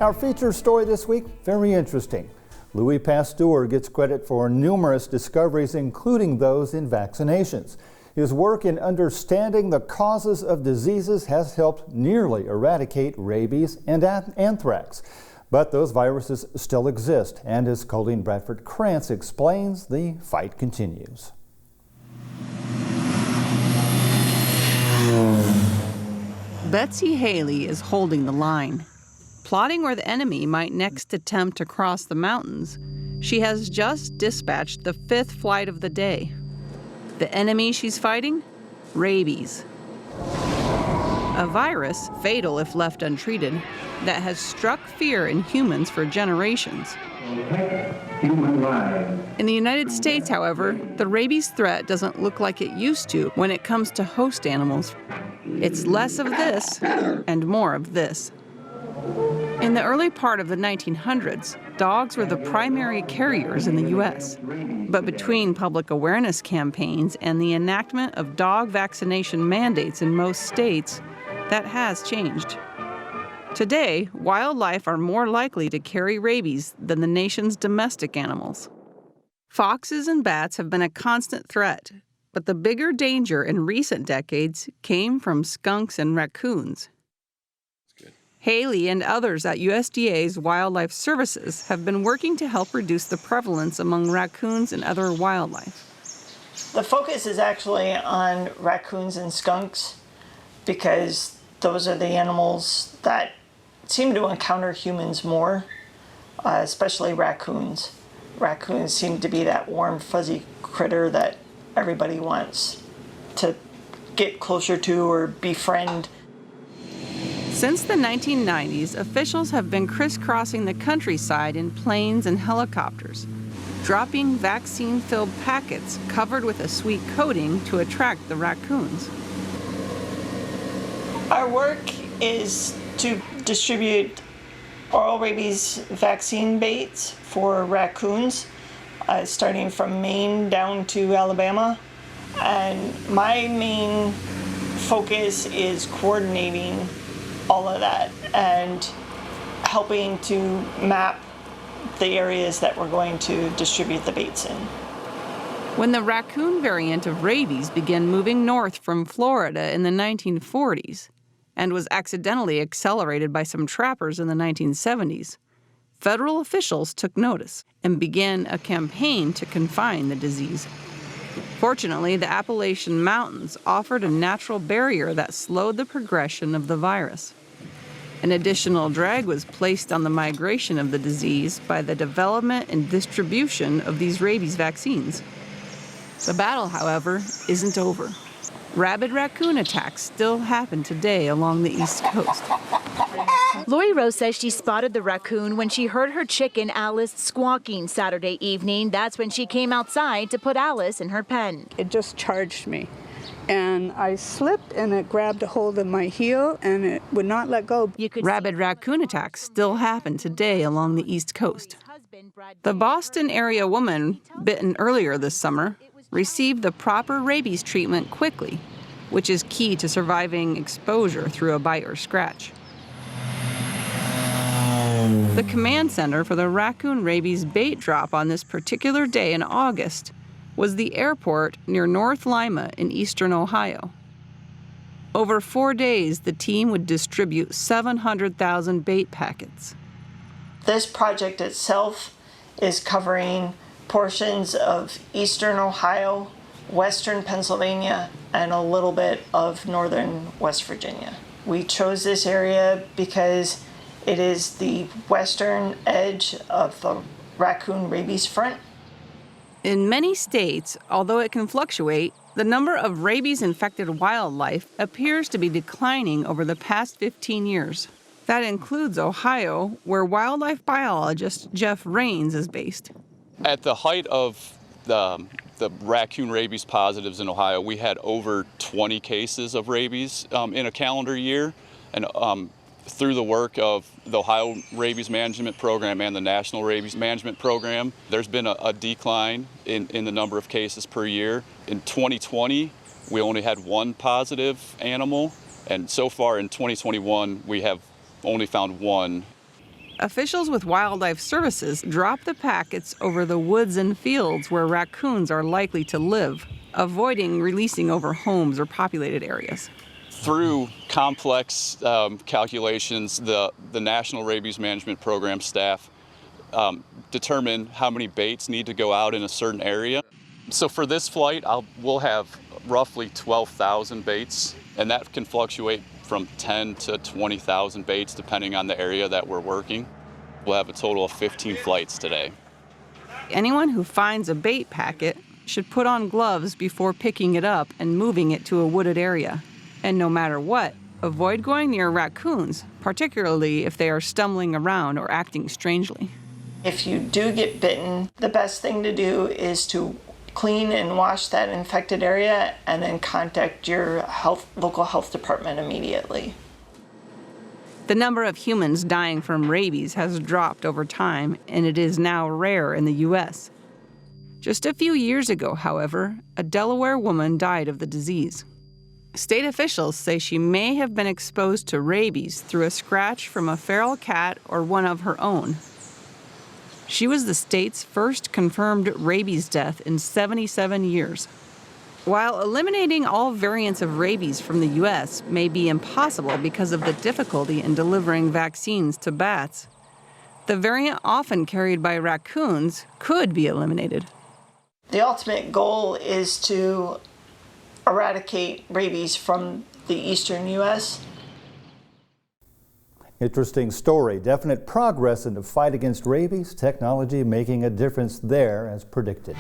Our feature story this week, very interesting. Louis Pasteur gets credit for numerous discoveries, including those in vaccinations. His work in understanding the causes of diseases has helped nearly eradicate rabies and anthrax. But those viruses still exist, and as Colleen Bradford-Krantz explains, the fight continues. Betsy Haley is holding the line. Plotting where the enemy might next attempt to cross the mountains, she has just dispatched the 5th flight of the day. The enemy she's fighting? Rabies. A virus, fatal if left untreated, that has struck fear in humans for generations. In the United States, however, the rabies threat doesn't look like it used to when it comes to host animals. It's less of this and more of this. In the early part of the 1900s, dogs were the primary carriers in the U.S. But between public awareness campaigns and the enactment of dog vaccination mandates in most states, that has changed. Today, wildlife are more likely to carry rabies than the nation's domestic animals. Foxes and bats have been a constant threat, but the bigger danger in recent decades came from skunks and raccoons. Haley and others at USDA's Wildlife Services have been working to help reduce the prevalence among raccoons and other wildlife. The focus is actually on raccoons and skunks because those are the animals that seem to encounter humans more, especially raccoons. Raccoons seem to be that warm, fuzzy critter that everybody wants to get closer to or befriend. Since the 1990s, officials have been crisscrossing the countryside in planes and helicopters, dropping vaccine-filled packets covered with a sweet coating to attract the raccoons. Our work is to distribute oral rabies vaccine baits for raccoons, starting from Maine down to Alabama. And my main focus is coordinating all of that and helping to map the areas that we're going to distribute the baits in. When the raccoon variant of rabies began moving north from Florida in the 1940s and was accidentally accelerated by some trappers in the 1970s, federal officials took notice and began a campaign to confine the disease. Fortunately, the Appalachian Mountains offered a natural barrier that slowed the progression of the virus. An additional drag was placed on the migration of the disease by the development and distribution of these rabies vaccines. The battle, however, isn't over. Rabid raccoon attacks still happen today along the East Coast. Lori Rose says she spotted the raccoon when she heard her chicken Alice squawking Saturday evening. That's when she came outside to put Alice in her pen. It just charged me, and I slipped and it grabbed a hold of my heel and it would not let go. Rabid raccoon attacks still happen today along the East Coast. The Boston area woman bitten earlier this summer received the proper rabies treatment quickly, which is key to surviving exposure through a bite or scratch. The command center for the raccoon rabies bait drop on this particular day in August was the airport near North Lima in eastern Ohio. Over 4 days, the team would distribute 700,000 bait packets. This project itself is covering portions of eastern Ohio, western Pennsylvania, and a little bit of northern West Virginia. We chose this area because it is the western edge of the raccoon rabies front. In many states, although it can fluctuate, the number of rabies-infected wildlife appears to be declining over the past 15 years. That includes Ohio, where wildlife biologist Jeff Rains is based. At the height of the raccoon rabies positives in Ohio, we had over 20 cases of rabies in a calendar year. And through the work of the Ohio Rabies Management Program and the National Rabies Management Program, there's been a decline in the number of cases per year. In 2020, we only had 1 positive animal, and so far in 2021, we have only found 1. Officials with Wildlife Services drop the packets over the woods and fields where raccoons are likely to live, avoiding releasing over homes or populated areas. Through complex calculations, the National Rabies Management Program staff determine how many baits need to go out in a certain area. So for this flight, we'll have roughly 12,000 baits, and that can fluctuate from 10 to 20,000 baits depending on the area that we're working. We'll have a total of 15 flights today. Anyone who finds a bait packet should put on gloves before picking it up and moving it to a wooded area. And no matter what, avoid going near raccoons, particularly if they are stumbling around or acting strangely. If you do get bitten, the best thing to do is to clean and wash that infected area and then contact your local health department immediately. The number of humans dying from rabies has dropped over time, and it is now rare in the U.S. Just a few years ago, however, a Delaware woman died of the disease. State officials say she may have been exposed to rabies through a scratch from a feral cat or one of her own. She was the state's first confirmed rabies death in 77 years. While eliminating all variants of rabies from the U.S. may be impossible because of the difficulty in delivering vaccines to bats, the variant often carried by raccoons could be eliminated. The ultimate goal is to eradicate rabies from the eastern U.S. Interesting story. Definite progress in the fight against rabies. Technology making a difference there as predicted.